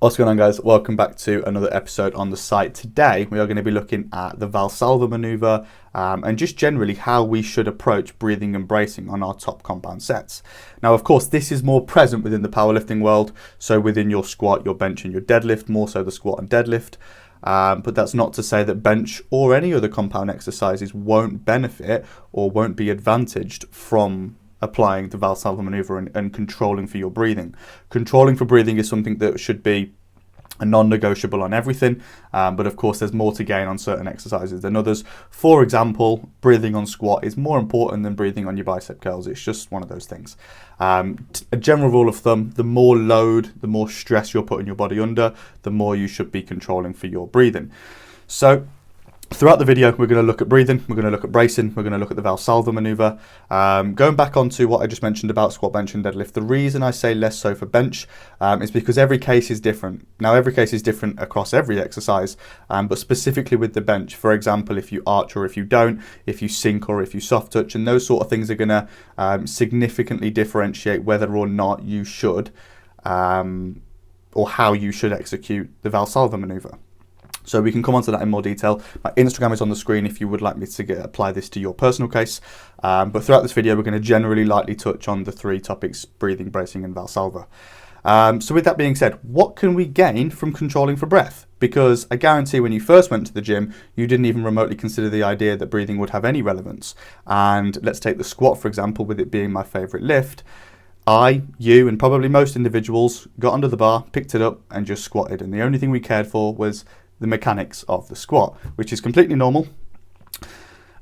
What's going on, guys? Welcome back to another episode on the site. Today we are going to be looking at the Valsalva maneuver and just generally how we should approach breathing and bracing on our top compound sets. Now, of course, this is more present within the powerlifting world, so within your squat, your bench and your deadlift, more so the squat and deadlift. But that's not to say that bench or any other compound exercises won't benefit or won't be advantaged from applying the Valsalva maneuver and controlling for your breathing. Controlling for breathing is something that should be a non-negotiable on everything, but of course there's more to gain on certain exercises than others. For example, breathing on squat is more important than breathing on your bicep curls. It's just one of those things. A general rule of thumb, the more load, the more stress you're putting your body under, the more you should be controlling for your breathing. So throughout the video, we're going to look at breathing, we're going to look at bracing, we're going to look at the Valsalva maneuver. Going back onto what I just mentioned about squat, bench and deadlift, the reason I say less so for bench is because every case is different. Now, every case is different across every exercise, but specifically with the bench, for example, if you arch or if you don't, if you sink or if you soft touch, and those sort of things are going to significantly differentiate whether or not you should or how you should execute the Valsalva maneuver. So we can come on to that in more detail. My Instagram is on the screen if you would like me to apply this to your personal case. But throughout this video, we're going to generally lightly touch on the three topics: breathing, bracing and Valsalva. So with that being said, what can we gain from controlling for breath? Because I guarantee when you first went to the gym, you didn't even remotely consider the idea that breathing would have any relevance. And let's take the squat, for example, with it being my favorite lift. You, and probably most individuals got under the bar, picked it up and just squatted. And the only thing we cared for was the mechanics of the squat, which is completely normal.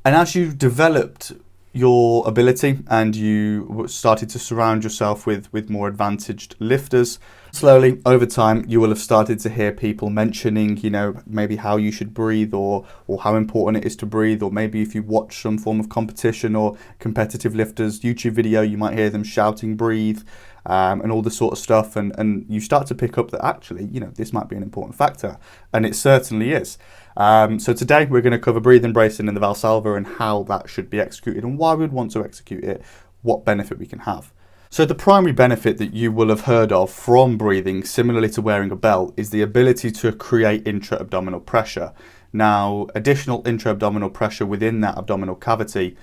And as you developed your ability and you started to surround yourself with more advantaged lifters, slowly over time you will have started to hear people mentioning, maybe how you should breathe or how important it is to breathe, or maybe if you watch some form of competition or competitive lifters YouTube video, you might hear them shouting breathe and all this sort of stuff, and you start to pick up that actually, this might be an important factor, and it certainly is. So today we're going to cover breathing, bracing and the Valsalva and how that should be executed and why we'd want to execute it, what benefit we can have. So the primary benefit that you will have heard of from breathing, similarly to wearing a belt, is the ability to create intra-abdominal pressure. Now, additional intra-abdominal pressure within that abdominal cavity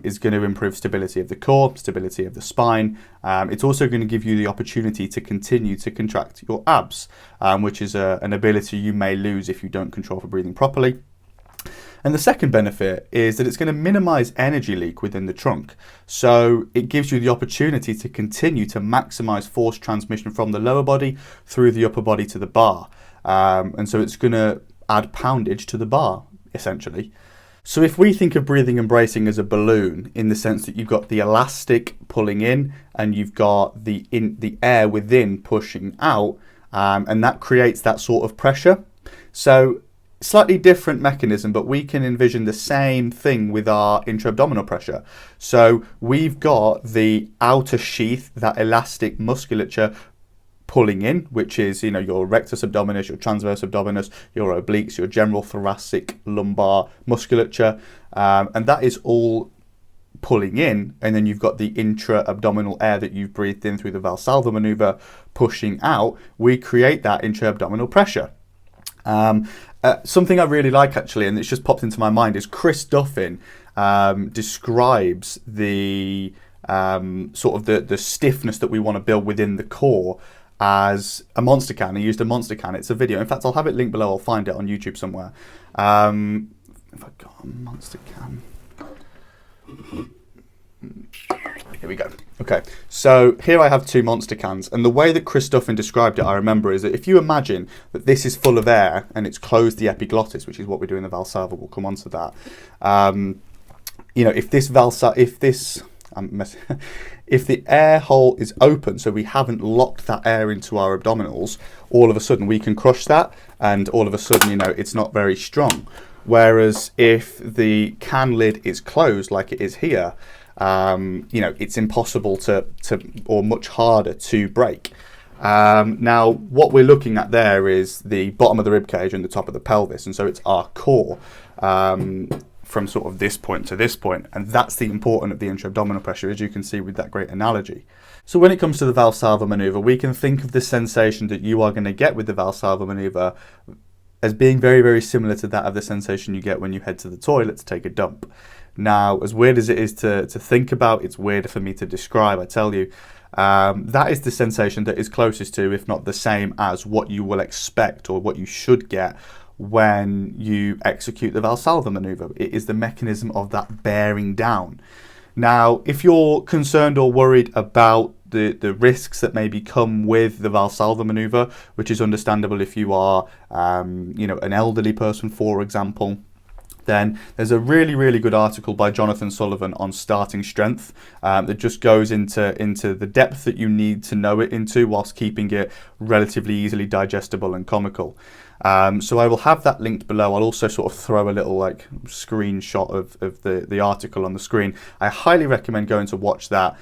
is going to improve stability of the core, stability of the spine. It's also going to give you the opportunity to continue to contract your abs, which is an ability you may lose if you don't control for breathing properly. And the second benefit is that it's going to minimize energy leak within the trunk. So it gives you the opportunity to continue to maximize force transmission from the lower body through the upper body to the bar. And so it's going to add poundage to the bar, essentially. So if we think of breathing and bracing as a balloon, in the sense that you've got the elastic pulling in and you've got the air within pushing out, and that creates that sort of pressure. So slightly different mechanism, but we can envision the same thing with our intra-abdominal pressure. So we've got the outer sheath, that elastic musculature pulling in, which is your rectus abdominis, your transverse abdominis, your obliques, your general thoracic lumbar musculature, and that is all pulling in. And then you've got the intra-abdominal air that you've breathed in through the Valsalva maneuver pushing out. We create that intra-abdominal pressure. Something I really like, actually, and it's just popped into my mind, is Chris Duffin describes the sort of the stiffness that we want to build within the core as a monster can. He used a monster can. It's a video. In fact, I'll have it linked below. I'll find it on YouTube somewhere. If I got a monster can. Here we go. Okay, so here I have two monster cans, and the way that Chris Duffin described it, I remember, is that if you imagine that this is full of air and it's closed the epiglottis, which is what we do in the Valsalva, we'll come on to that. If the air hole is open, so we haven't locked that air into our abdominals, all of a sudden we can crush that, and all of a sudden, it's not very strong. Whereas if the can lid is closed, like it is here, it's impossible or much harder to break. Now, what we're looking at there is the bottom of the rib cage and the top of the pelvis, and so it's our core. From sort of this point to this point, and that's the importance of the intra-abdominal pressure, as you can see with that great analogy. So when it comes to the Valsalva maneuver, we can think of the sensation that you are going to get with the Valsalva maneuver as being very, very similar to that of the sensation you get when you head to the toilet to take a dump. Now, as weird as it is to think about, it's weirder for me to describe, I tell you. That is the sensation that is closest to, if not the same as, what you will expect or what you should get when you execute the Valsalva maneuver. It is the mechanism of that bearing down. Now, if you're concerned or worried about the risks that maybe come with the Valsalva maneuver, which is understandable if you are, an elderly person, for example, then there's a really, really good article by Jonathan Sullivan on starting strength that just goes into the depth that you need to know it into whilst keeping it relatively easily digestible and comical. So I will have that linked below. I'll also sort of throw a little screenshot of the article on the screen. I highly recommend going to watch that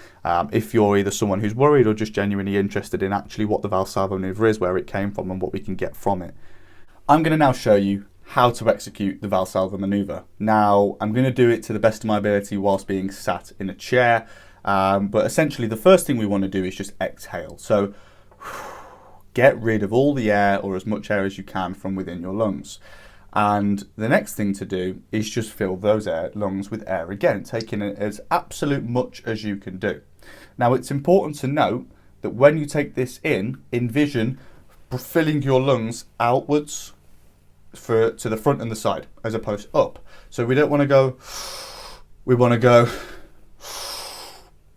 if you're either someone who's worried or just genuinely interested in actually what the Valsalva maneuver is, where it came from and what we can get from it. I'm going to now show you how to execute the Valsalva maneuver. Now, I'm going to do it to the best of my ability whilst being sat in a chair, but essentially the first thing we want to do is just exhale. So get rid of all the air, or as much air as you can, from within your lungs. And the next thing to do is just fill those lungs with air again, taking it as absolute much as you can do. Now, it's important to note that when you take this in, envision filling your lungs outwards to the front and the side, as opposed to up. So we don't want to go, we want to go.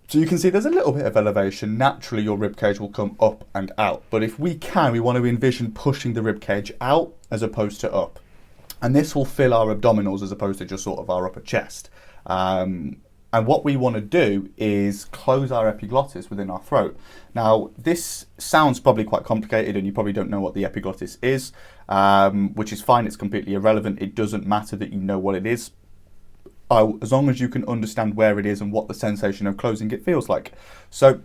So you can see there's a little bit of elevation. Naturally, your ribcage will come up and out. But if we can, we want to envision pushing the ribcage out as opposed to up. And this will fill our abdominals as opposed to just sort of our upper chest. And what we want to do is close our epiglottis within our throat. Now, this sounds probably quite complicated and you probably don't know what the epiglottis is, which is fine. It's completely irrelevant. It doesn't matter that you know what it is, as long as you can understand where it is and what the sensation of closing it feels like. So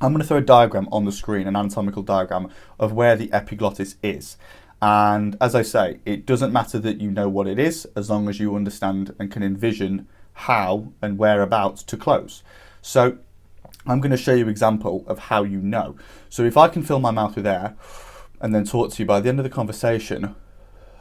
I'm going to throw a diagram on the screen, an anatomical diagram of where the epiglottis is. And as I say, it doesn't matter that you know what it is, as long as you understand and can envision how and whereabouts to close. So I'm going to show you an example of how you know. So if I can fill my mouth with air and then talk to you, by the end of the conversation,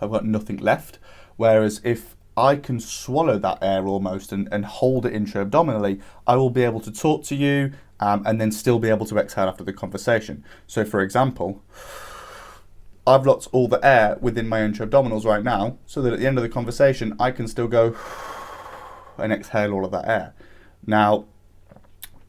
I've got nothing left. Whereas if I can swallow that air almost and hold it intra-abdominally, I will be able to talk to you and then still be able to exhale after the conversation. So for example, I've locked all the air within my intra-abdominals right now, so that at the end of the conversation, I can still go and exhale all of that air. Now,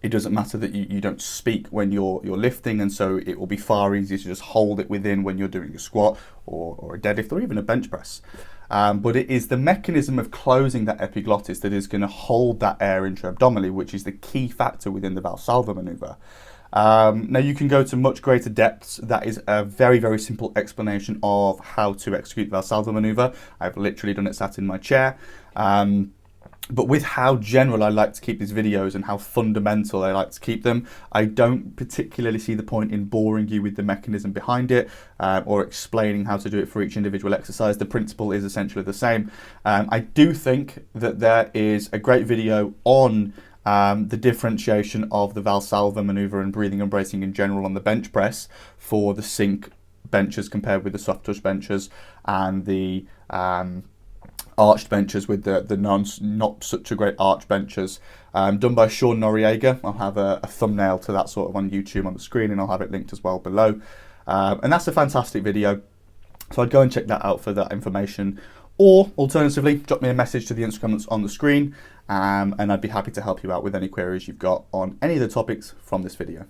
it doesn't matter that you don't speak when you're lifting, and so it will be far easier to just hold it within when you're doing a squat or a deadlift or even a bench press. But it is the mechanism of closing that epiglottis that is going to hold that air intra-abdominally, which is the key factor within the Valsalva maneuver. Now you can go to much greater depths. That is a very, very simple explanation of how to execute the Valsalva maneuver. I've literally done it sat in my chair. But with how general I like to keep these videos and how fundamental I like to keep them, I don't particularly see the point in boring you with the mechanism behind it or explaining how to do it for each individual exercise. The principle is essentially the same. I do think that there is a great video on the differentiation of the Valsalva maneuver and breathing and bracing in general on the bench press for the sink benches compared with the soft touch benches and the arched benches with the not such a great arch benches, done by Sean Noriega. I'll have a thumbnail to that sort of on YouTube on the screen, and I'll have it linked as well below. And that's a fantastic video, so I'd go and check that out for that information, or alternatively drop me a message to the Instagram that's on the screen, and I'd be happy to help you out with any queries you've got on any of the topics from this video.